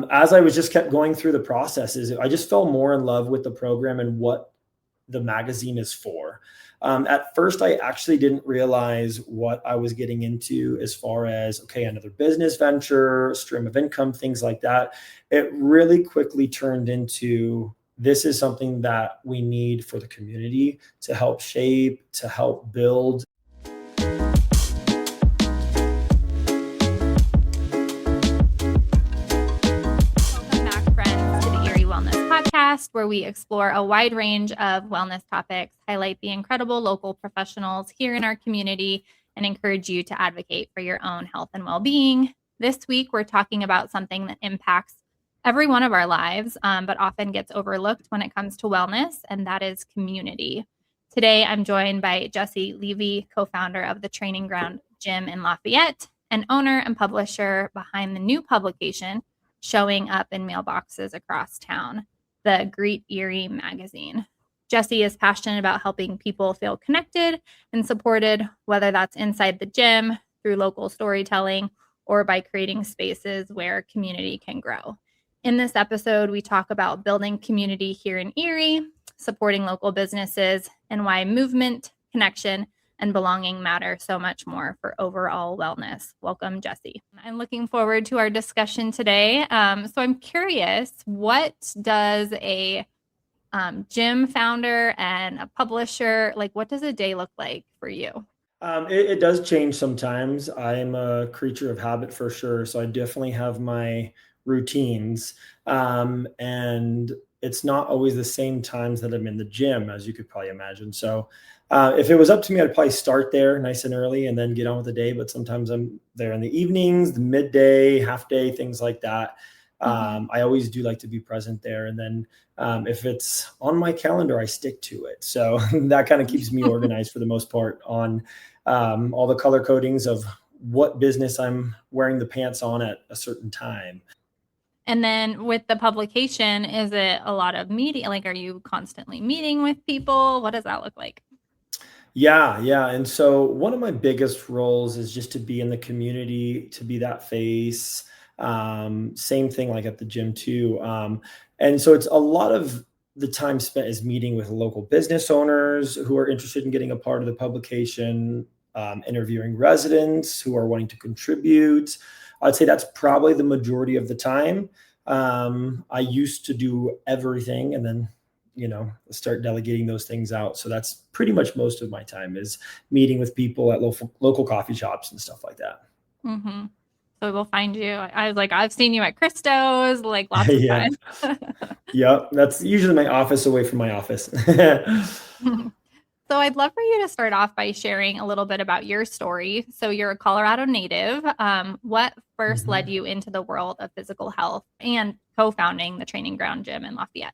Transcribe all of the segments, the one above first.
as I was just kept going through the processes, I just fell more in love with the program and what the magazine is for. At first, I actually didn't realize what I was getting into as far as, okay, another business venture, stream of income, things like that. It really quickly turned into, this is something that we need for the community to help shape, to help build. Where we explore a wide range of wellness topics, highlight the incredible local professionals here in our community, and encourage you to advocate for your own health and well-being. This week, we're talking about something that impacts every one of our lives, but often gets overlooked when it comes to wellness, and that is community. Today, I'm joined by Jesse Levy, co-founder of the Training Ground Gym in Lafayette, and owner and publisher behind the new publication showing up in mailboxes across town, the Greet Erie Magazine. Jesse is passionate about helping people feel connected and supported, whether that's inside the gym, through local storytelling, or by creating spaces where community can grow. In this episode, we talk about building community here in Erie, supporting local businesses, and why movement, connection, and belonging matter so much more for overall wellness. Welcome, Jesse. I'm looking forward to our discussion today. So I'm curious, what does a gym founder and a publisher, what does a day look like for you? It does change sometimes. I'm a creature of habit for sure. So I definitely have my routines. And it's not always the same times that I'm in the gym, as you could probably imagine. So if it was up to me, I'd probably start there nice and early and then get on with the day. But sometimes I'm there in the evenings, the midday, half day, things like that. I always do like to be present there. And then if it's on my calendar, I stick to it. So that kind of keeps me organized for the most part on all the color codings of what business I'm wearing the pants on at a certain time. And then with the publication, is it a lot of meeting? Are you constantly meeting with people? What does that look like? Yeah. And so one of my biggest roles is just to be in the community, to be that face. Same thing like at the gym too. And so it's a lot of the time spent is meeting with local business owners who are interested in getting a part of the publication, interviewing residents who are wanting to contribute. I'd say that's probably the majority of the time. I used to do everything and then start delegating those things out. So that's pretty much most of my time is meeting with people at local coffee shops and stuff like that. Mm-hmm. So we'll find you. I was like, I've seen you at Christo's, lots of Yeah. times. Yep. That's usually my office away from my office. So I'd love for you to start off by sharing a little bit about your story. So you're a Colorado native. What first led you into the world of physical health and co-founding the Training Ground Gym in Lafayette?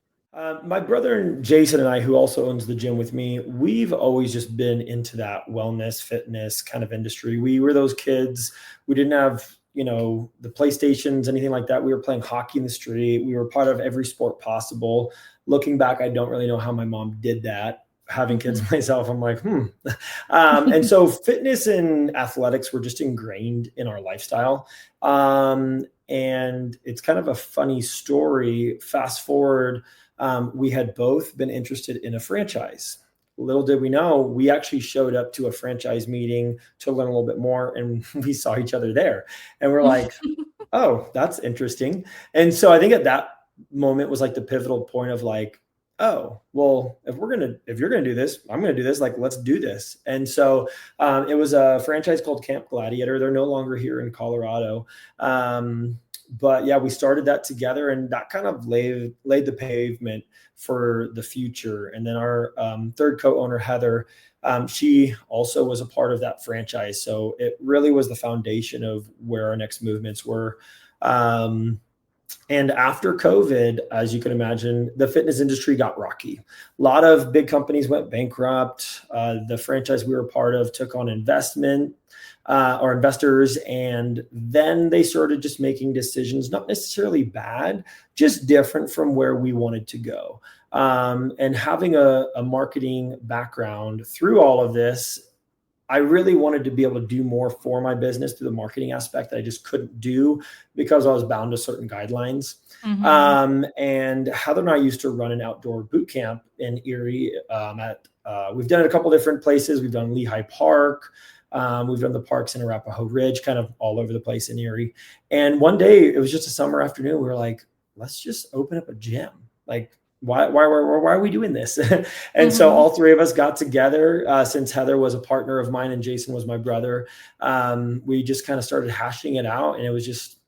My brother Jason and I, who also owns the gym with me, we've always just been into that wellness, fitness kind of industry. We were those kids. We didn't have, the PlayStations, anything like that. We were playing hockey in the street. We were part of every sport possible. Looking back, I don't really know how my mom did that. Having kids myself, I'm like, and so fitness and athletics were just ingrained in our lifestyle. And it's kind of a funny story. Fast forward, we had both been interested in a franchise. Little did we know, we actually showed up to a franchise meeting to learn a little bit more, and we saw each other there. And we're like, oh, that's interesting. And so I think at that moment was like the pivotal point of like, oh, well, if you're going to do this, I'm going to do this, let's do this. And so it was a franchise called Camp Gladiator. They're no longer here in Colorado. But yeah, we started that together, and that kind of laid the pavement for the future. And then our third co-owner, Heather, she also was a part of that franchise. So it really was the foundation of where our next movements were. And after COVID, as you can imagine, the fitness industry got rocky. A lot of big companies went bankrupt. The franchise we were part of took on investors, and then they started just making decisions, not necessarily bad, just different from where we wanted to go. And having a marketing background through all of this, I really wanted to be able to do more for my business through the marketing aspect that I just couldn't do because I was bound to certain guidelines. And Heather and I used to run an outdoor boot camp in Erie. We've done it a couple different places. We've done Lehigh Park. We've done the parks in Arapahoe Ridge, kind of all over the place in Erie. And one day, it was just a summer afternoon. We were like, let's just open up a gym. Like, why are we doing this? And so all three of us got together, since Heather was a partner of mine and Jason was my brother. We just kind of started hashing it out, and it was just,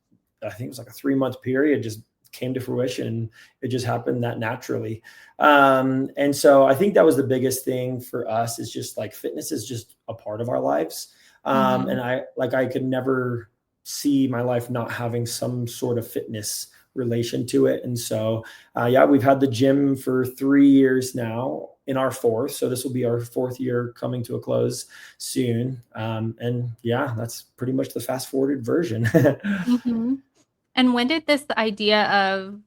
I think it was like a 3-month period, just came to fruition. It just happened that naturally. And so I think that was the biggest thing for us, is just like fitness is just a part of our lives. And I could never see my life not having some sort of fitness relation to it. And so, we've had the gym for 3 years now, in our 4th. So this will be our 4th year coming to a close soon. And that's pretty much the fast forwarded version. And when did this idea of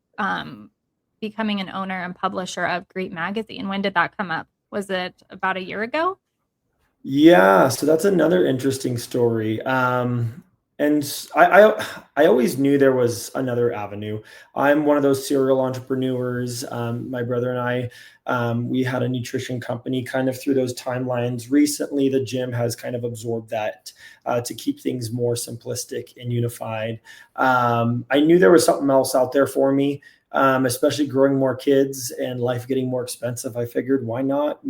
becoming an owner and publisher of Greet Magazine, when did that come up? Was it about a year ago? Yeah, so that's another interesting story. And I always knew there was another avenue. I'm one of those serial entrepreneurs. My brother and I, we had a nutrition company kind of through those timelines. Recently, the gym has kind of absorbed that to keep things more simplistic and unified. I knew there was something else out there for me, especially growing more kids and life getting more expensive. I figured, why not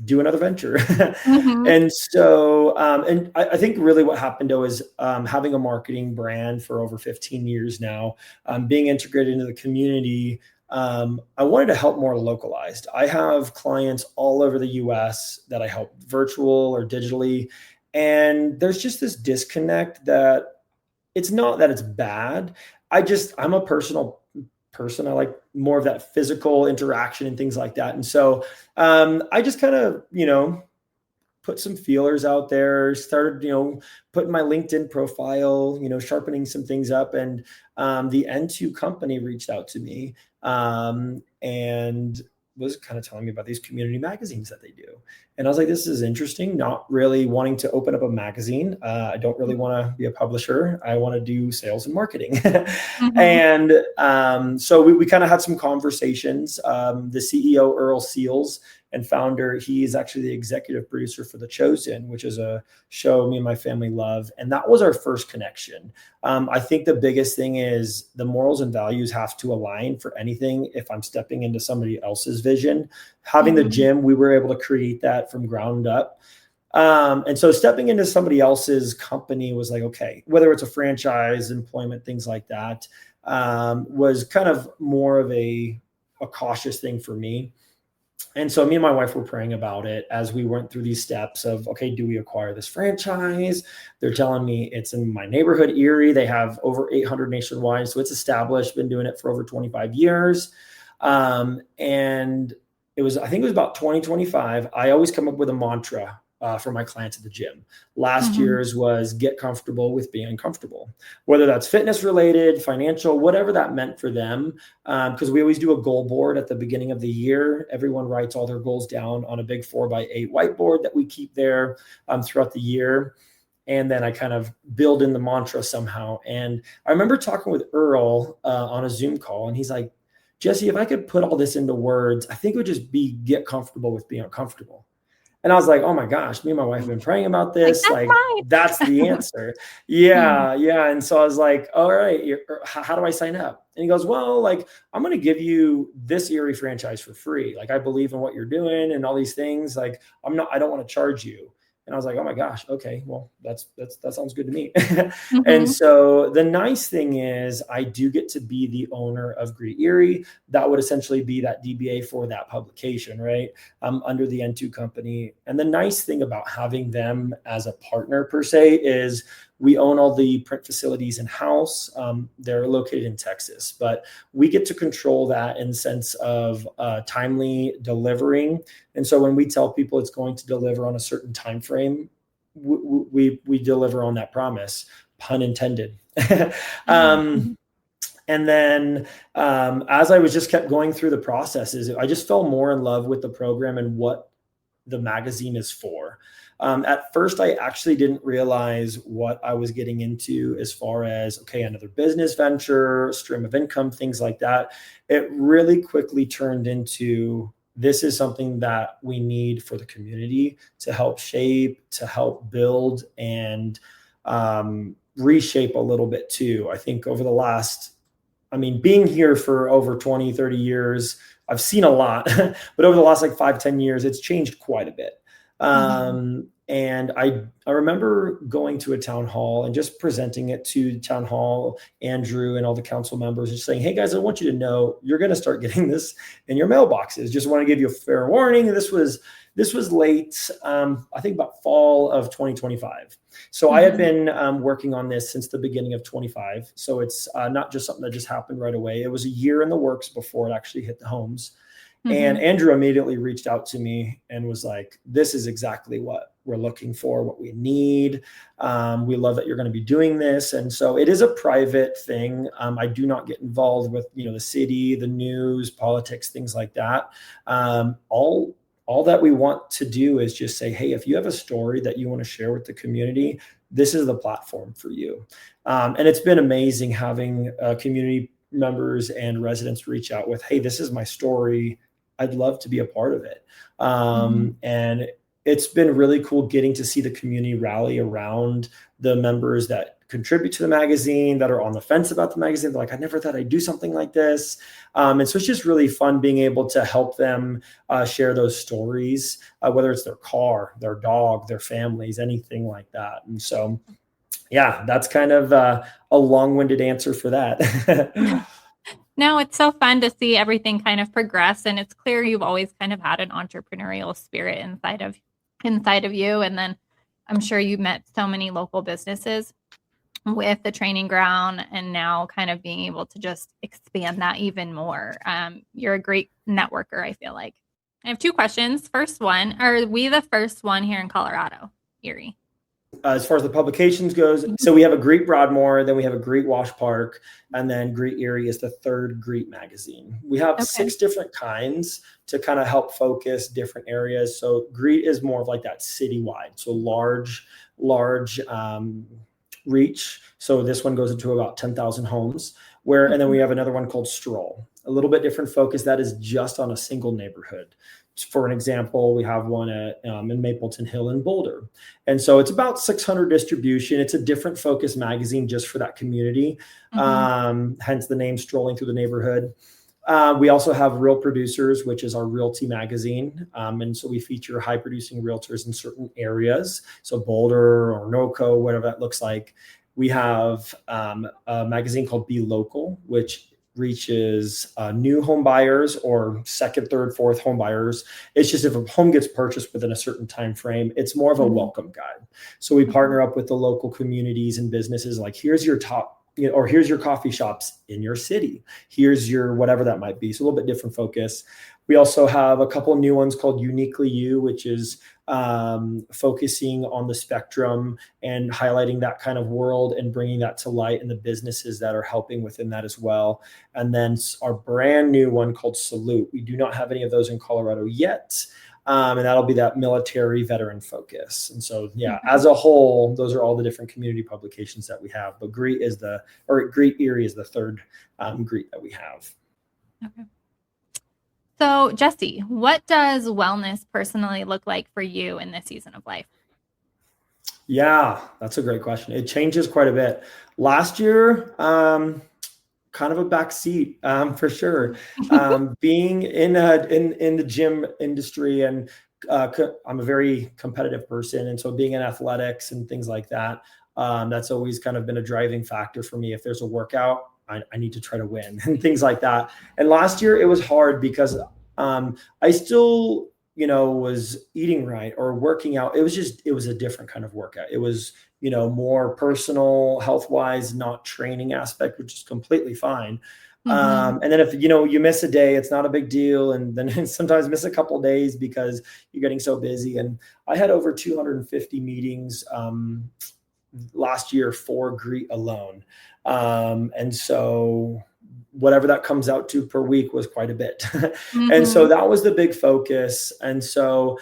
do another venture? And so, and I think really what happened though is having a marketing brand for over 15 years now, being integrated into the community. I wanted to help more localized. I have clients all over the US that I help virtual or digitally. And there's just this disconnect that it's not that it's bad. I'm a personal person. I like more of that physical interaction and things like that. And so I just kind of, put some feelers out there, started, putting my LinkedIn profile, sharpening some things up. And the N2 company reached out to me and was kind of telling me about these community magazines that they do. And I was like, this is interesting, not really wanting to open up a magazine. I don't really want to be a publisher. I want to do sales and marketing. And so we kind of had some conversations. The CEO, Earl Seals, and founder, he is actually the executive producer for The Chosen, which is a show me and my family love. And that was our first connection. I think the biggest thing is the morals and values have to align for anything. If I'm stepping into somebody else's vision, having the gym, we were able to create that from ground up. And so stepping into somebody else's company was like, okay, whether it's a franchise, employment, things like that, was kind of more of a cautious thing for me. And so me and my wife were praying about it as we went through these steps of, okay, do we acquire this franchise? They're telling me it's in my neighborhood, Erie. They have over 800 nationwide. So it's established, been doing it for over 25 years. And I think it was about 2025. I always come up with a mantra for my clients at the gym. Last year's was get comfortable with being uncomfortable, whether that's fitness related, financial, whatever that meant for them. Because we always do a goal board at the beginning of the year. Everyone writes all their goals down on a big 4x8 whiteboard that we keep there throughout the year. And then I kind of build in the mantra somehow. And I remember talking with Earl on a Zoom call, and he's like, Jesse, if I could put all this into words, I think it would just be get comfortable with being uncomfortable. And I was like, oh my gosh, me and my wife have been praying about this. Like that's the answer. Yeah. And so I was like, all right, how do I sign up? And he goes, well, like, I'm going to give you this Erie franchise for free. Like, I believe in what you're doing and all these things. Like, I don't want to charge you. And I was like, oh my gosh, okay, well, that sounds good to me. And so the nice thing is I do get to be the owner of Greet Erie. That would essentially be that DBA for that publication, right? Under the N2 company. And the nice thing about having them as a partner per se is we own all the print facilities in-house. They're located in Texas, but we get to control that in the sense of timely delivering. And so when we tell people it's going to deliver on a certain time frame, we deliver on that promise, pun intended. And then as I was just kept going through the processes, I just fell more in love with the program and what the magazine is for. At first, I actually didn't realize what I was getting into as far as, okay, another business venture, stream of income, things like that. It really quickly turned into, this is something that we need for the community to help shape, to help build, and reshape a little bit too. I think over the last, being here for over 20, 30 years, I've seen a lot, but over the last like 5, 10 years, it's changed quite a bit. And I remember going to a town hall and just presenting it to town hall, Andrew and all the council members, and saying, hey guys, I want you to know you're going to start getting this in your mailboxes. Just want to give you a fair warning. This was late, I think about fall of 2025. So I had been working on this since the beginning of 25. So it's not just something that just happened right away. It was a year in the works before it actually hit the homes. And Andrew immediately reached out to me and was like, this is exactly what we're looking for, what we need. We love that you're going to be doing this. And so it is a private thing. I do not get involved with, the city, the news, politics, things like that. All that we want to do is just say, hey, if you have a story that you want to share with the community, this is the platform for you. And it's been amazing having community members and residents reach out with, hey, this is my story. I'd love to be a part of it. And it's been really cool getting to see the community rally around the members that contribute to the magazine, that are on the fence about the magazine. They're like, I never thought I'd do something like this. And so it's just really fun being able to help them share those stories, whether it's their car, their dog, their families, anything like that. And so, yeah, that's kind of a long-winded answer for that. No, it's so fun to see everything kind of progress. And it's clear you've always kind of had an entrepreneurial spirit inside of you. And then I'm sure you met so many local businesses with the training ground, and now kind of being able to just expand that even more. You're a great networker, I feel like. I have 2 questions. First one, are we the first one here in Colorado, Erie? As far as the publications goes, so we have a Greet Broadmoor, then we have a Greet Wash Park, and then Greet Erie is the third Greet magazine. We have 6 different kinds to kind of help focus different areas. So Greet is more of like that citywide, so large reach. So this one goes into about 10,000 homes. And then we have another one called Stroll, a little bit different focus that is just on a single neighborhood. For an example, we have one in Mapleton Hill in Boulder. And so it's about 600 distribution. It's a different focus magazine just for that community. Hence the name Strolling Through the Neighborhood. We also have Real Producers, which is our realty magazine. And so we feature high producing realtors in certain areas. So Boulder or NoCo, whatever that looks like. We have a magazine called Be Local, which reaches new home buyers or second, third, fourth home buyers. It's just if a home gets purchased within a certain time frame, it's more of a welcome guide. So we partner up with the local communities and businesses, like here's your top, or here's your coffee shops in your city. Here's your whatever that might be. So a little bit different focus. We also have a couple of new ones called Uniquely You, which is focusing on the spectrum and highlighting that kind of world and bringing that to light, and the businesses that are helping within that as well. And then our brand new one called Salute. We do not have any of those in Colorado yet. And that'll be that military veteran focus. And so, as a whole, those are all the different community publications that we have. But Greet Erie is the third Greet that we have. Okay. So, Jesse, what does wellness personally look like for you in this season of life? Yeah, that's a great question. It changes quite a bit. Last year, kind of a backseat for sure. Being in the gym industry, and I'm a very competitive person, and so being in athletics and things like that, that's always kind of been a driving factor for me. If there's a workout, I need to try to win and things like that. And last year it was hard because I still, was eating right or working out. It was a different kind of workout. It was, more personal health wise, not training aspect, which is completely fine. And then if, you miss a day, it's not a big deal. And then sometimes miss a couple of days because you're getting so busy. And I had over 250 meetings last year for Greet alone. And so whatever that comes out to per week was quite a bit. And so that was the big focus. And so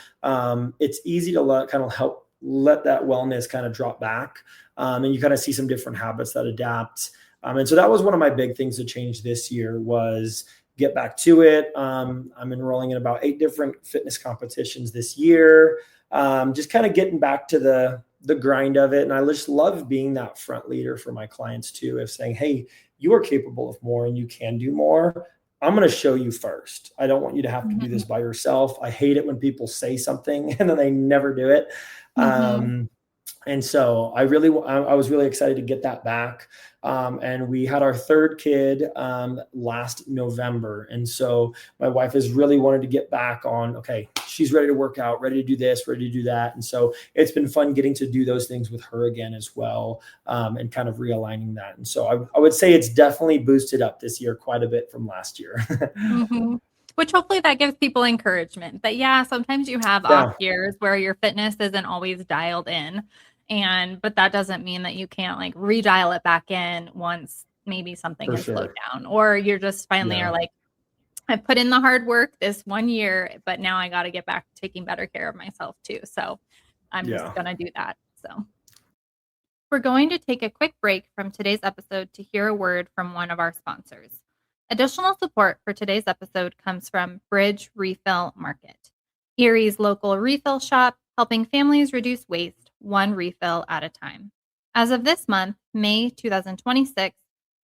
it's easy to kind of help let that wellness kind of drop back. And you kind of see some different habits that adapt. And so that was one of my big things to change this year was get back to it. I'm enrolling in about 8 different fitness competitions this year. Just kind of getting back to the grind of it. And I just love being that front leader for my clients too, of saying, hey, you are capable of more and you can do more. I'm going to show you first. I don't want you to have to do this by yourself. I hate it when people say something and then they never do it. And so I was really excited to get that back. And we had our 3rd kid last November. And so my wife has really wanted to get back on, okay, she's ready to work out, ready to do this, ready to do that. And so it's been fun getting to do those things with her again as well, and kind of realigning that. And so I would say it's definitely boosted up this year quite a bit from last year. Which hopefully that gives people encouragement that, sometimes you have off years where your fitness isn't always dialed in. But that doesn't mean that you can't like redial it back in once maybe something has slowed down, or you're just finally are like, I put in the hard work this 1 year, but now I got to get back to taking better care of myself too. So I'm just going to do that. So we're going to take a quick break from today's episode to hear a word from one of our sponsors. Additional support for today's episode comes from Bridge Refill Market, Erie's local refill shop, helping families reduce waste one refill at a time. As of this month, May 2026,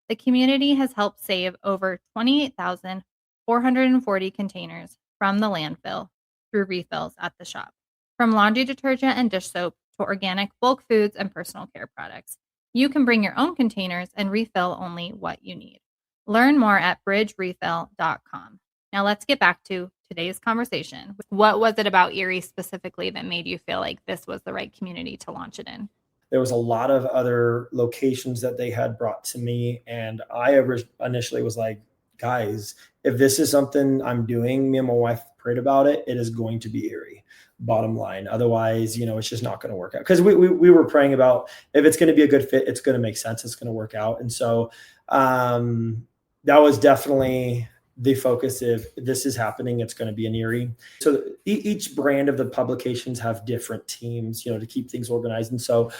the community has helped save over 28,440 containers from the landfill through refills at the shop. From laundry detergent and dish soap to organic bulk foods and personal care products, you can bring your own containers and refill only what you need. Learn more at bridgerefill.com. Now let's get back to today's conversation. What was it about Erie specifically that made you feel like this was the right community to launch it in? There was a lot of other locations that they had brought to me. And I initially was like, guys, if this is something I'm doing, me and my wife prayed about it, it is going to be Erie. Bottom line. Otherwise, it's just not going to work out. Because we were praying about if it's going to be a good fit, it's going to make sense, it's going to work out. And so that was definitely the focus. If this is happening, it's going to be in Erie. So each brand of the publications have different teams, to keep things organized. And so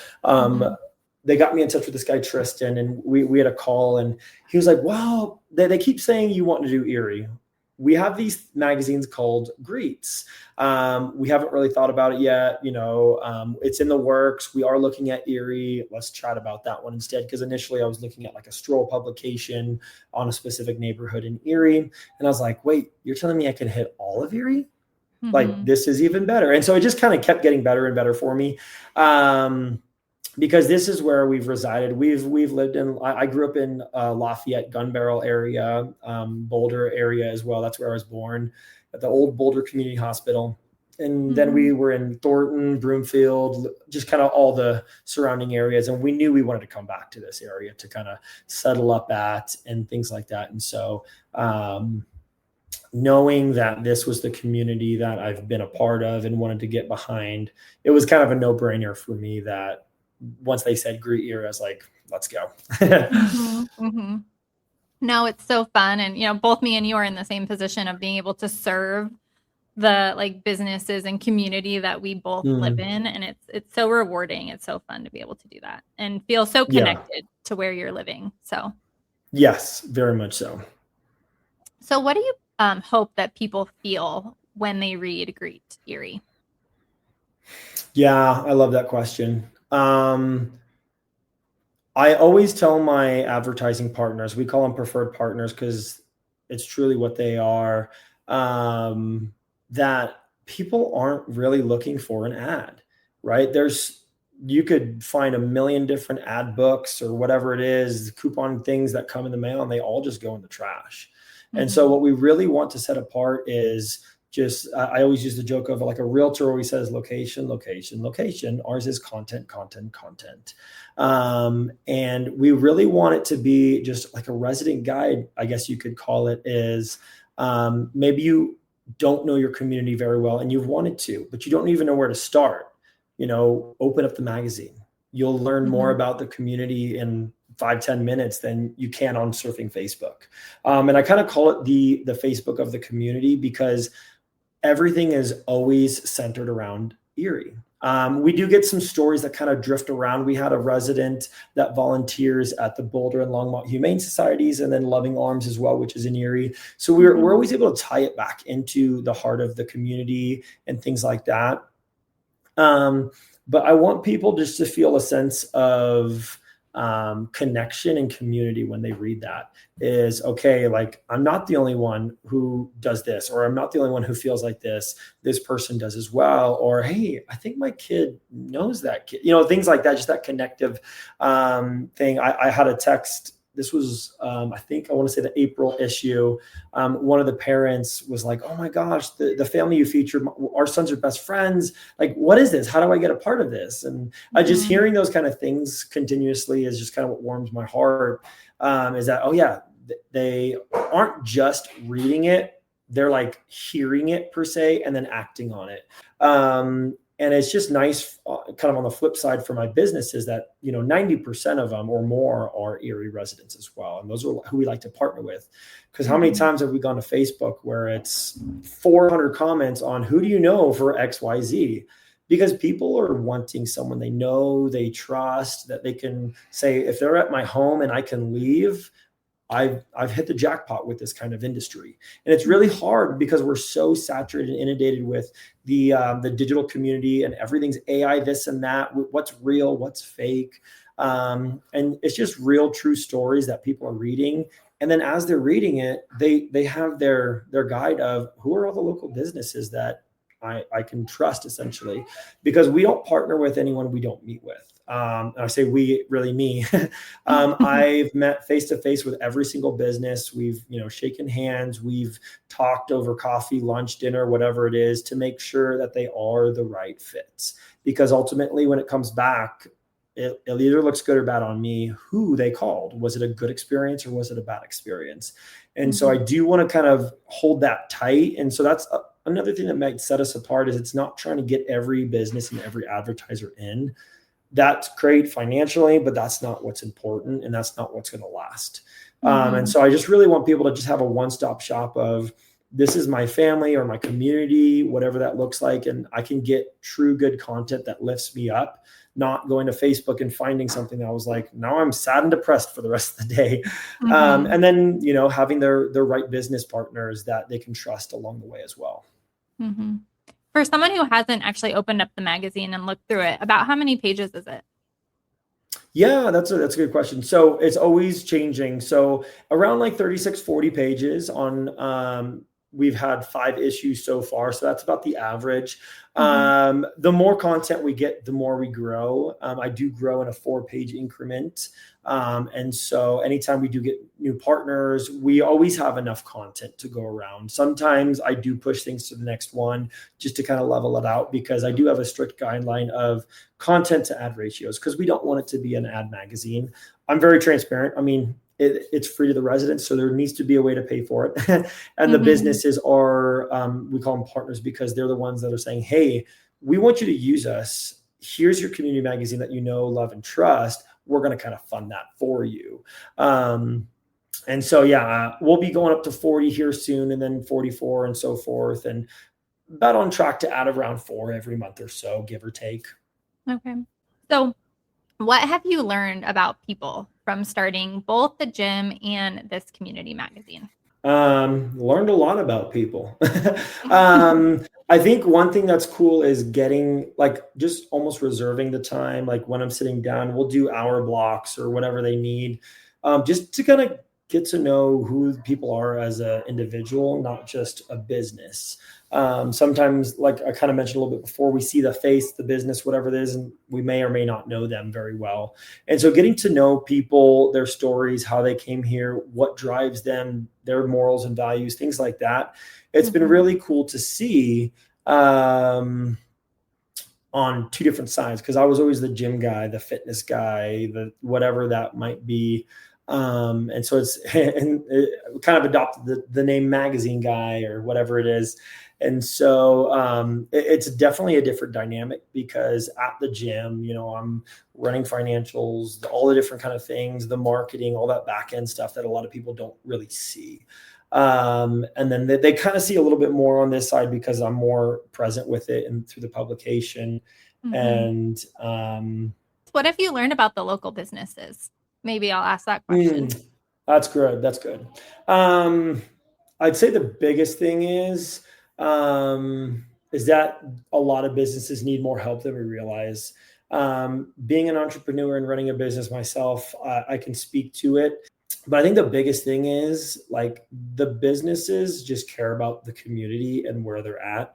they got me in touch with this guy, Tristan, and we had a call, and he was like, wow, they keep saying you want to do Erie. We have these magazines called Greets. We haven't really thought about it yet. It's in the works. We are looking at Erie. Let's chat about that one instead. Because initially I was looking at like a stroll publication on a specific neighborhood in Erie. And I was like, wait, you're telling me I can hit all of Erie? Like, this is even better. And so it just kind of kept getting better and better for me. Because this is where we've resided. We've lived in, I grew up in Lafayette, Gun Barrel area, Boulder area as well. That's where I was born, at the old Boulder Community Hospital. And then we were in Thornton, Broomfield, just kind of all the surrounding areas. And we knew we wanted to come back to this area to kind of settle up at and things like that. And so knowing that this was the community that I've been a part of and wanted to get behind, it was kind of a no-brainer for me that once they said Greet Erie, I was like, let's go. No, it's so fun. And, both me and you are in the same position of being able to serve the like businesses and community that we both live in. And it's so rewarding. It's so fun to be able to do that and feel so connected to where you're living. So yes, very much so. So what do you hope that people feel when they read Greet Erie? Yeah, I love that question. I always tell my advertising partners, we call them preferred partners because it's truly what they are, that people aren't really looking for an ad, right? You could find a million different ad books or whatever it is, coupon things that come in the mail, and they all just go in the trash. And so what we really want to set apart is just, I always use the joke of like a realtor always says location, location, location. Ours is content, content, content. And we really want it to be just like a resident guide, I guess you could call it, is maybe you don't know your community very well and you've wanted to, but you don't even know where to start. Open up the magazine. You'll learn more about the community in 5-10 minutes than you can on surfing Facebook. And I kind of call it the Facebook of the community because everything is always centered around Erie. We do get some stories that kind of drift around. We had a resident that volunteers at the Boulder and Longmont Humane Societies, and then Loving Arms as well, which is in Erie. So we're always able to tie it back into the heart of the community and things like that. But I want people just to feel a sense of connection and community when they read that. Is okay, like, I'm not the only one who does this, or I'm not the only one who feels like this person does as well, or hey, I think my kid knows that kid, things like that. Just that connective thing. I had a text. This was, I think, I want to say the April issue. One of the parents was like, oh my gosh, the family you featured, our sons are best friends. Like, what is this? How do I get a part of this? And just hearing those kind of things continuously is just kind of what warms my heart. Is that, oh yeah, they aren't just reading it. They're like hearing it per se, and then acting on it. And it's just nice, kind of on the flip side for my business, is that, 90% of them or more are Erie residents as well. And those are who we like to partner with. Because how many times have we gone to Facebook where it's 400 comments on who do you know for XYZ? Because people are wanting someone they know, they trust, that they can say, if they're at my home and I can leave, I've hit the jackpot with this kind of industry. And it's really hard because we're so saturated and inundated with the digital community, and everything's AI, this and that, what's real, what's fake. And it's just real, true stories that people are reading. And then as they're reading it, they have their guide of who are all the local businesses that I can trust, essentially, because we don't partner with anyone we don't meet with. I say we, really me. I've met face to face with every single business. We've, shaken hands. We've talked over coffee, lunch, dinner, whatever it is, to make sure that they are the right fits. Because ultimately, when it comes back, it either looks good or bad on me who they called. Was it a good experience or was it a bad experience? And so I do want to kind of hold that tight. And so that's another thing that might set us apart, is it's not trying to get every business and every advertiser in. That's great financially, but that's not what's important, and that's not what's going to last. And so I just really want people to just have a one-stop shop of, this is my family or my community, whatever that looks like, and I can get true good content that lifts me up, not going to Facebook and finding something that I was like, now I'm sad and depressed for the rest of the day. And then, having their right business partners that they can trust along the way as well. For someone who hasn't actually opened up the magazine and looked through it, about how many pages is it? Yeah, that's a good question. So it's always changing. So around like 36, 40 pages on, we've had 5 issues so far. So that's about the average. The more content we get, the more we grow. I do grow in a 4-page increment. And so anytime we do get new partners, we always have enough content to go around. Sometimes I do push things to the next one just to kind of level it out, because I do have a strict guideline of content to ad ratios, because we don't want it to be an ad magazine. I'm very transparent. I mean, it's free to the residents, so there needs to be a way to pay for it. And the businesses are, we call them partners, because they're the ones that are saying, hey, we want you to use us. Here's your community magazine that you know, love, and trust. We're going to kind of fund that for you. And so, we'll be going up to 40 here soon, and then 44 and so forth. And about on track to add around 4 every month or so, give or take. Okay. So what have you learned about people from starting both the gym and this community magazine? Learned a lot about people. I think one thing that's cool is getting, like, just almost reserving the time. Like when I'm sitting down, we'll do hour blocks or whatever they need, just to kind of get to know who people are as an individual, not just a business. Sometimes, like I kind of mentioned a little bit before, we see the face, the business, whatever it is, and we may or may not know them very well. And so getting to know people, their stories, how they came here, what drives them, their morals and values, things like that. It's been really cool to see on 2 different sides, because I was always the gym guy, the fitness guy, the whatever that might be. And so it's and it kind of adopted the name magazine guy or whatever it is. And so it's definitely a different dynamic, because at the gym, I'm running financials, all the different kind of things, the marketing, all that back end stuff that a lot of people don't really see. And then they kind of see a little bit more on this side because I'm more present with it and through the publication. And what have you learned about the local businesses? Maybe I'll ask that question. That's good. That's good. I'd say the biggest thing is that a lot of businesses need more help than we realize. Being an entrepreneur and running a business myself, I can speak to it. But I think the biggest thing is like the businesses just care about the community and where they're at.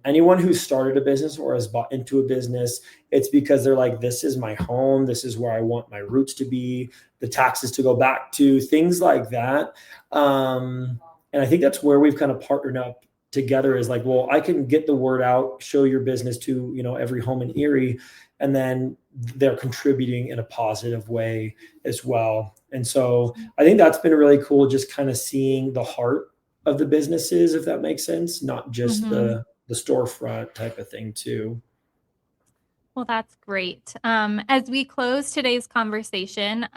Anyone who started a business or has bought into a business, it's because they're like, this is my home. This is where I want my roots to be, the taxes to go back to, things like that. And I think that's where we've kind of partnered up together is like, well, I can get the word out, show your business to, every home in Erie, and then they're contributing in a positive way as well. And so I think that's been really cool, just kind of seeing the heart of the businesses, if that makes sense, not just the storefront type of thing too. Well, that's great. As we close today's conversation,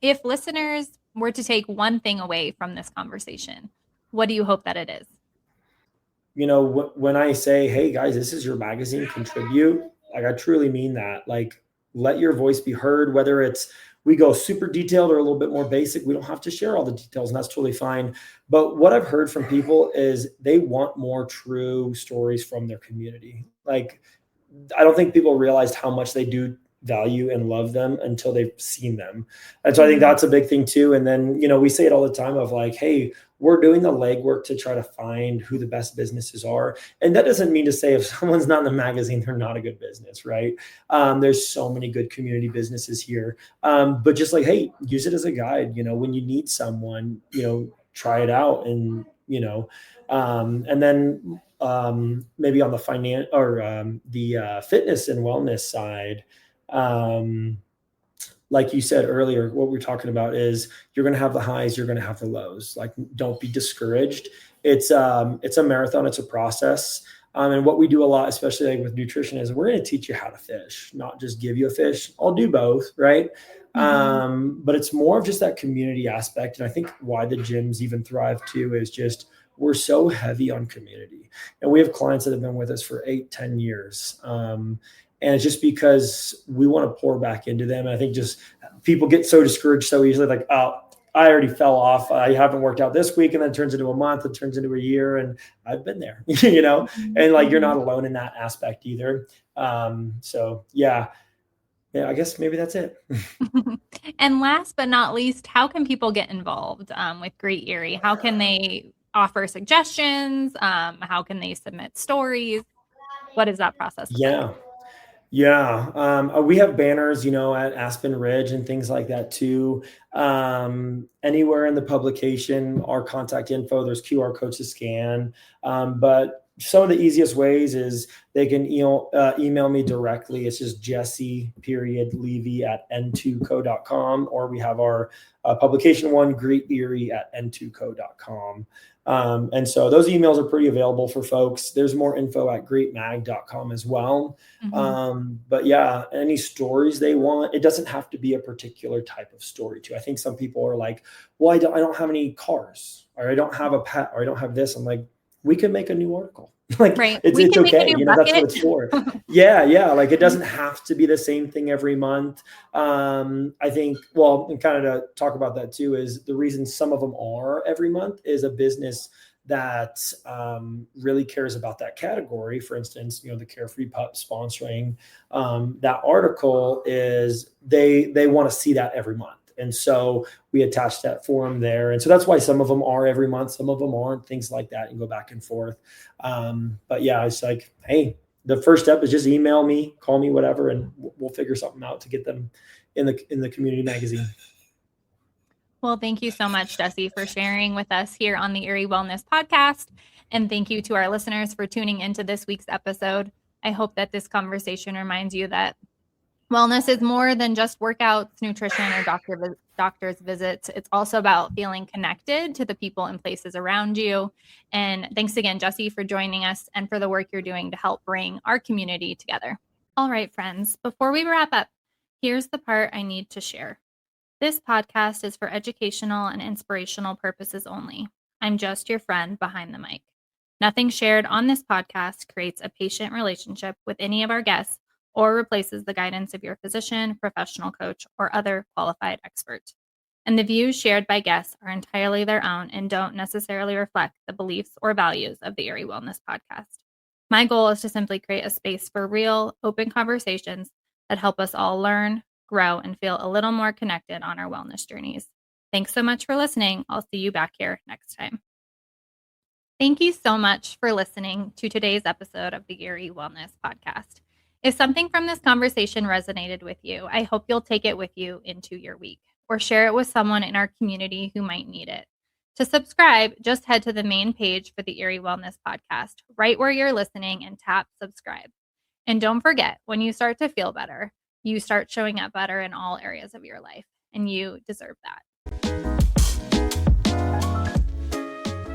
if listeners were to take one thing away from this conversation, what do you hope that it is? When I say, hey guys, this is your magazine, contribute, like I truly mean that. Like, let your voice be heard, whether it's we go super detailed or a little bit more basic. We don't have to share all the details, and that's totally fine. But what I've heard from people is they want more true stories from their community. Like, I don't think people realized how much they do value and love them until they've seen them. And so I think that's a big thing too. And then, we say it all the time of like, hey, we're doing the legwork to try to find who the best businesses are. And that doesn't mean to say if someone's not in the magazine, they're not a good business, right? There's so many good community businesses here. But just like, hey, use it as a guide, when you need someone, try it out and, and then maybe on the finance or the fitness and wellness side, like you said earlier, what we're talking about is you're going to have the highs, you're going to have the lows. Like, don't be discouraged. It's a marathon. It's a process. And what we do a lot, especially like with nutrition, is we're going to teach you how to fish, not just give you a fish. I'll do both, right? But it's more of just that community aspect. And I think why the gyms even thrive too is just we're so heavy on community. And we have clients that have been with us for 8-10 years. And it's just because we want to pour back into them. And I think just people get so discouraged so easily, like, oh, I already fell off. I haven't worked out this week. And then it turns into a month, it turns into a year. And I've been there, and like, you're not alone in that aspect either. So yeah, I guess maybe that's it. And last but not least, how can people get involved with Greet Erie? How can they offer suggestions? How can they submit stories? What is that process look like? Yeah. We have banners, at Aspen Ridge and things like that too. Anywhere in the publication, our contact info, there's QR codes to scan. But some of the easiest ways is they can email me directly. It's just Jesse.Levy at n2co.com, or we have our publication one, Greet Erie at n2co.com. And so those emails are pretty available for folks. There's more info at greetmag.com as well. But yeah, any stories they want, it doesn't have to be a particular type of story too. I think some people are like, well, I don't have any cars, or I don't have a pet, or I don't have this. I'm like, we can make a new article. Like, right. it's okay. That's what it's for. Yeah. Like, it doesn't have to be the same thing every month. I think, well, and kind of to talk about that too, is the reason some of them are every month is a business that really cares about that category. For instance, the Carefree Pup sponsoring that article is they want to see that every month. And so we attach that form there. And so that's why some of them are every month, some of them aren't, things like that, and go back and forth. But yeah, it's like, hey, the first step is just email me, call me, whatever, and we'll figure something out to get them in the community magazine. Well, thank you so much, Jesse, for sharing with us here on the Erie Wellness Podcast. And thank you to our listeners for tuning into this week's episode. I hope that this conversation reminds you that wellness is more than just workouts, nutrition, or doctor's visits. It's also about feeling connected to the people and places around you. And thanks again, Jesse, for joining us and for the work you're doing to help bring our community together. All right, friends, before we wrap up, here's the part I need to share. This podcast is for educational and inspirational purposes only. I'm just your friend behind the mic. Nothing shared on this podcast creates a patient relationship with any of our guests or replaces the guidance of your physician, professional coach, or other qualified expert. And the views shared by guests are entirely their own and don't necessarily reflect the beliefs or values of the Erie Wellness Podcast. My goal is to simply create a space for real, open conversations that help us all learn, grow, and feel a little more connected on our wellness journeys. Thanks so much for listening. I'll see you back here next time. Thank you so much for listening to today's episode of the Erie Wellness Podcast. If something from this conversation resonated with you, I hope you'll take it with you into your week or share it with someone in our community who might need it. To subscribe, just head to the main page for the Erie Wellness Podcast, right where you're listening, and tap subscribe. And don't forget, when you start to feel better, you start showing up better in all areas of your life, and you deserve that.